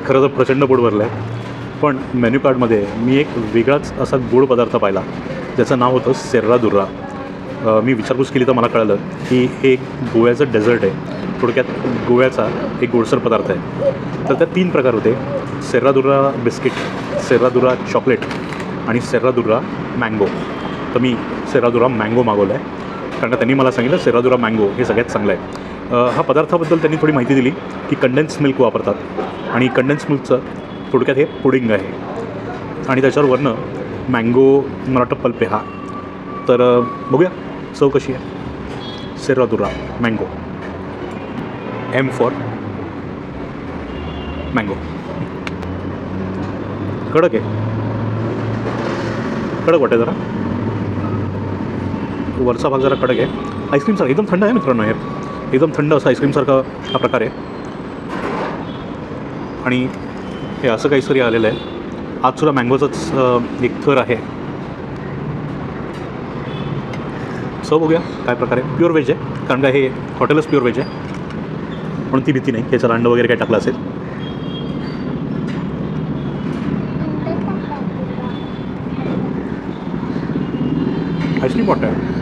खरं तर प्रचंड पोट भरलं आहे. पण मेन्यू कार्डमध्ये मी एक वेगळाच असा गोड पदार्थ पाहिला ज्याचं नाव होतं सेर्रादुर्रा. मी विचारपूस केली तर मला कळलं की हे एक गोव्याचं डेझर्ट आहे. थोडक्यात गोव्याचा एक गोडसर पदार्थ आहे. तर त्यात 3 प्रकार होते: सेर्रादुर्रा बिस्किट, सेर्रादुर्रा चॉकलेट आणि सेर्रादुर्रा मँगो. तर मी सेर्रादुर्रा मँगो मागवला आहे कारण का त्यांनी मला सांगितलं सेर्रादुर्रा मँगो हे सगळ्यात चांगलं आहे. हा पदार्थाबद्दल त्यांनी थोडी माहिती दिली की कंडेन्स मिल्क वापरतात आणि कंडेन्स मिल्कचं थोडक्यात हे पुडिंग आहे आणि त्याच्यावर वरनं मँगो मला वाटतं पल्प आहे हा. तर बघूया चव कशी आहे. सेर्रादुर्रा मँगो, एम फॉर मँगो. कडक आहे, कडक वाटतं जरा. वरचा भाग जरा कडक आहे. आईस्क्रीमसारखा एकदम थंड आहे मित्रांनो. हे एकदम थंड असं आईस्क्रीमसारखा हा प्रकार आहे आणि हे असं काहीतरी आलेलं आहे. आजसुद्धा मँगोचाच एक थर आहे. सो बघूया काय प्रकार आहे. प्युअर व्हेज आहे कारण का हे हॉटेलच प्युअर व्हेज आहे म्हणून ती भीती नाही की याचं अंड वगैरे काय टाकलं असेल. आईस्क्रीम वाटतं आहे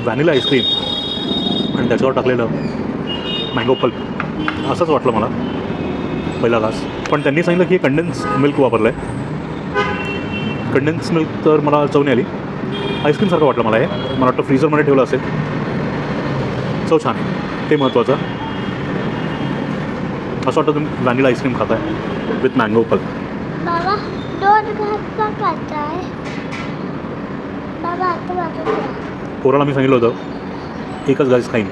व्हॅनिला आईस्क्रीम आणि त्याच्यावर टाकलेलं मँगो पल्प असंच वाटलं मला पहिला घास. पण त्यांनी सांगितलं की हे कंडेन्स मिल्क वापरलं आहे. कंडेन्स मिल्क तर मला चव नाही आली. आईस्क्रीमसारखं वाटलं मला. हे मला वाटतं फ्रीझरमध्ये ठेवलं असेल. चव छान आहे ते महत्त्वाचं. असं वाटतं तुम्ही व्हॅनिला आईस्क्रीम खाताय विथ मँगो पल्प. बाबा 2 घास का खाताय बाबा? आता पोराला मी सांगितलं होतं एकच घास खाईन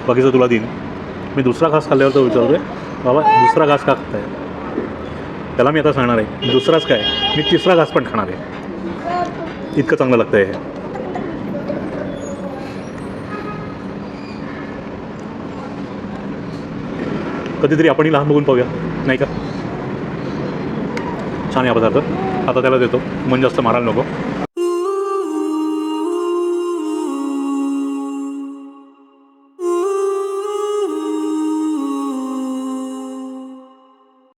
बाकीचं तुला देईन. मी दुसरा घास खाल्ल्यावर तर विचारतोय बाबा दुसरा घास का खाताय. त्याला मी आता सांगणार आहे दुसराच काय मी तिसरा घास पण खाणार आहे. इतकं चांगलं लागतं आहे हे. कधीतरी आपणही लहान बघून पाहूया नाही का. छान आहे हा पदार्थ. आता त्याला देतो मन जास्त मारायला नको.